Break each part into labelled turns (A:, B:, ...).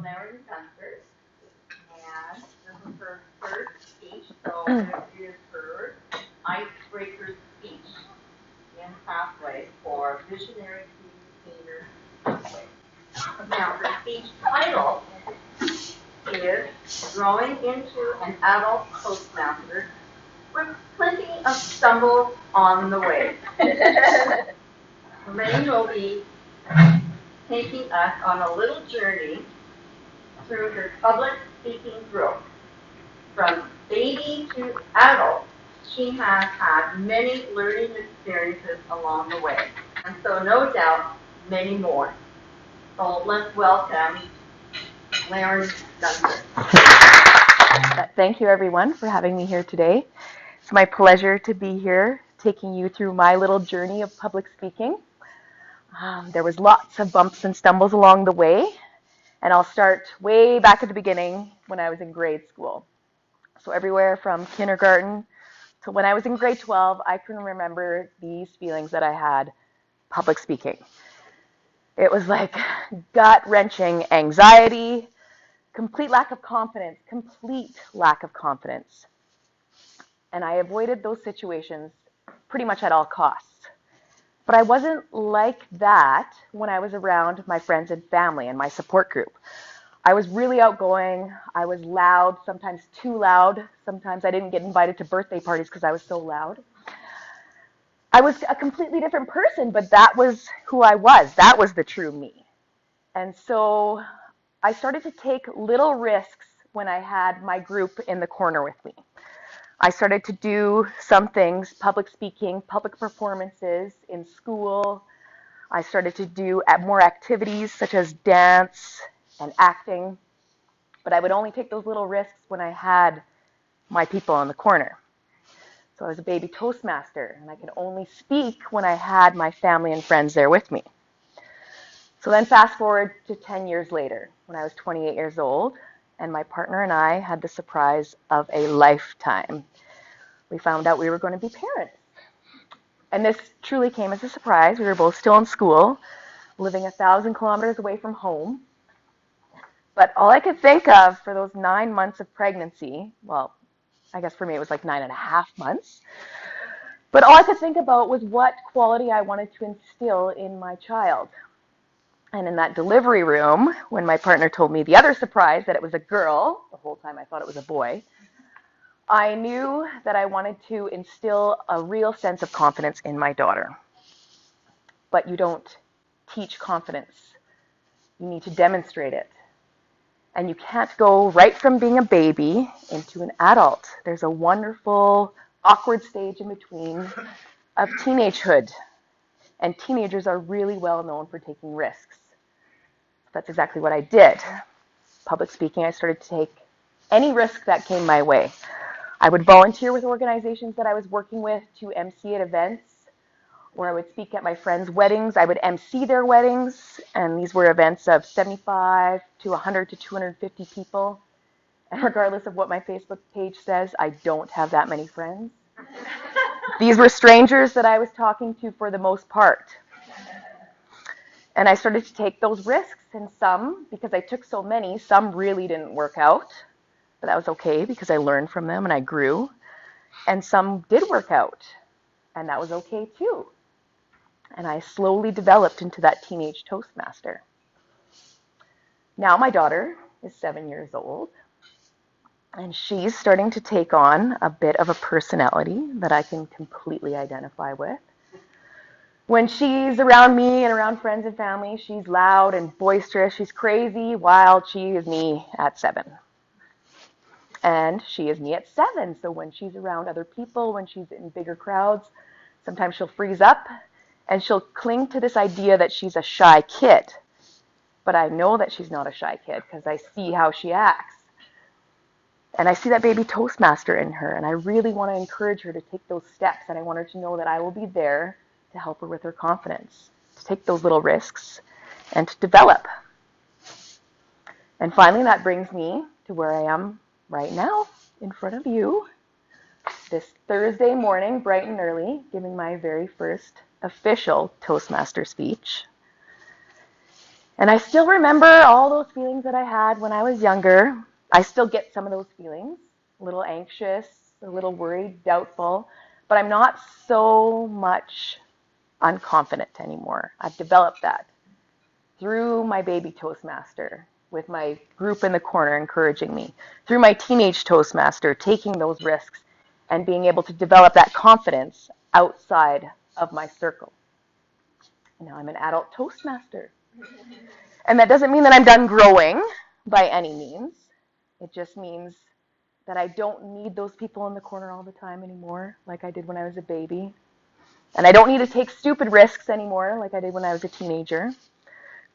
A: Larin Guenther, and this is her first speech, so it is her IceBreaker speech in Pathway for Visionary Communicator Pathway. Now, her speech title is Growing into an Adult Toastmaster with Plenty of Stumbles on the Way. Larin will be taking us on a little journey through her public speaking growth. From baby to adult, she has had many learning experiences along the way, and so no doubt many more. So let's welcome Larin Guenther.
B: Thank you, everyone, for having me here today. It's my pleasure to be here, taking you through my little journey of public speaking. There was lots of bumps and stumbles along the way, and I'll start way back at the beginning when I was in grade school. So everywhere from kindergarten to when I was in grade 12, I can remember these feelings that I had public speaking. It was like gut-wrenching anxiety, complete lack of confidence. And I avoided those situations pretty much at all costs. But I wasn't like that when I was around my friends and family and my support group. I was really outgoing. I was loud, sometimes too loud. Sometimes I didn't get invited to birthday parties because I was so loud. I was a completely different person, but that was who I was. That was the true me. And so I started to take little risks when I had my group in the corner with me. I started to do some things, public speaking, public performances in school. I started to do more activities such as dance and acting, but I would only take those little risks when I had my people in the corner. So I was a baby Toastmaster, and I could only speak when I had my family and friends there with me. So then fast forward to 10 years later, when I was 28 years old, and my partner and I had the surprise of a lifetime. We found out we were going to be parents. And this truly came as a surprise. We were both still in school, living 1,000 kilometers away from home. But all I could think of for those 9 months of pregnancy, well, I guess for me it was like 9.5 months, but all I could think about was what quality I wanted to instill in my child. And in that delivery room, when my partner told me the other surprise, that it was a girl, the whole time I thought it was a boy, I knew that I wanted to instill a real sense of confidence in my daughter. But you don't teach confidence. You need to demonstrate it. And you can't go right from being a baby into an adult. There's a wonderful, awkward stage in between of teenagehood. And teenagers are really well known for taking risks. That's exactly what I did. Public speaking, I started to take any risk that came my way. I would volunteer with organizations that I was working with to MC at events, or I would speak at my friends' weddings. I would MC their weddings, and these were events of 75 to 100 to 250 people. And regardless of what my Facebook page says, I don't have that many friends. These were strangers that I was talking to for the most part. And I started to take those risks, and some, because I took so many, some really didn't work out. But that was okay because I learned from them and I grew. And some did work out, and that was okay too. And I slowly developed into that teenage Toastmaster. Now my daughter is 7 years old, and she's starting to take on a bit of a personality that I can completely identify with. When she's around me and around friends and family, she's loud and boisterous. She's crazy, wild. She is me at 7. And she is me at 7. So when she's around other people, when she's in bigger crowds, sometimes she'll freeze up and she'll cling to this idea that she's a shy kid. But I know that she's not a shy kid because I see how she acts. And I see that baby Toastmaster in her, and I really want to encourage her to take those steps, and I want her to know that I will be there to help her with her confidence, to take those little risks, and to develop. And finally, that brings me to where I am right now, in front of you, this Thursday morning, bright and early, giving my very first official Toastmaster speech. And I still remember all those feelings that I had when I was younger. I still get some of those feelings, a little anxious, a little worried, doubtful, but I'm not so much unconfident anymore. I've developed that through my baby Toastmaster, with my group in the corner encouraging me, through my teenage Toastmaster, taking those risks and being able to develop that confidence outside of my circle. Now I'm an adult Toastmaster. And that doesn't mean that I'm done growing by any means. It just means that I don't need those people in the corner all the time anymore, like I did when I was a baby. And I don't need to take stupid risks anymore, like I did when I was a teenager.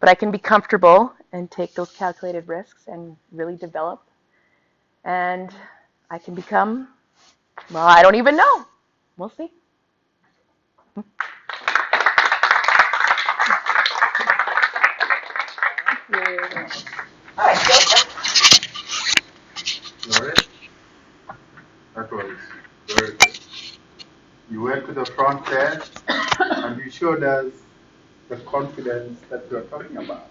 B: But I can be comfortable and take those calculated risks and really develop. And I can become, well, I don't even know. We'll see.
A: All right, Guenther.
C: Larin, that was very good. You went to the front there and you showed us the confidence that you're talking about.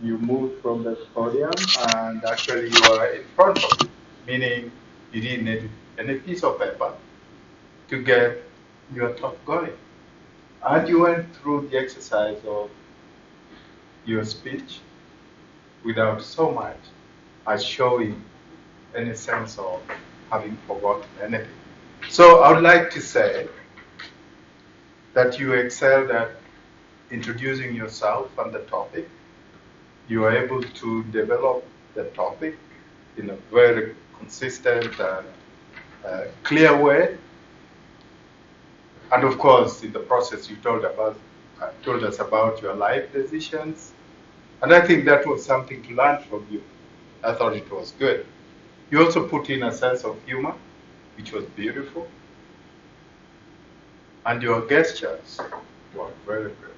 C: You moved from the podium and actually you are in front of it, meaning you didn't need any piece of paper to get your talk going. And you went through the exercise of your speech without so much as showing any sense of having forgotten anything. So I would like to say that you excelled at introducing yourself and the topic. You are able to develop the topic in a very consistent and clear way. And of course, in the process, you told us about your life decisions. And I think that was something to learn from you. I thought it was good. You also put in a sense of humor, which was beautiful. And your gestures were very good.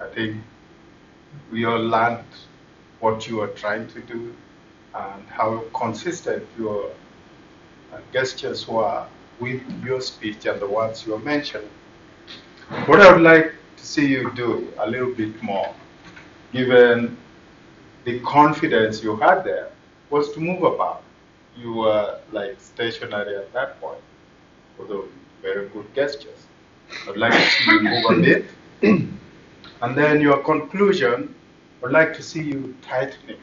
C: I think we all learned what you were trying to do and how consistent your gestures were with your speech and the words you were mentioning. What I would like to see you do a little bit more, given the confidence you had there, was to move about. You were like stationary at that point, although very good gestures. I'd like to see you move a bit. And then your conclusion, I'd like to see you tightening.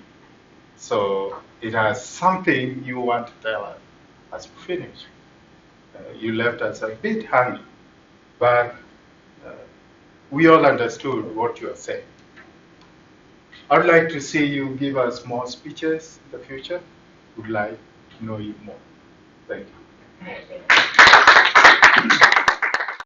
C: So it has something you want to tell us as we finish. You left us a bit hanging, but we all understood what you are saying. I'd like to see you give us more speeches in the future. Would like to know you more. Thank you.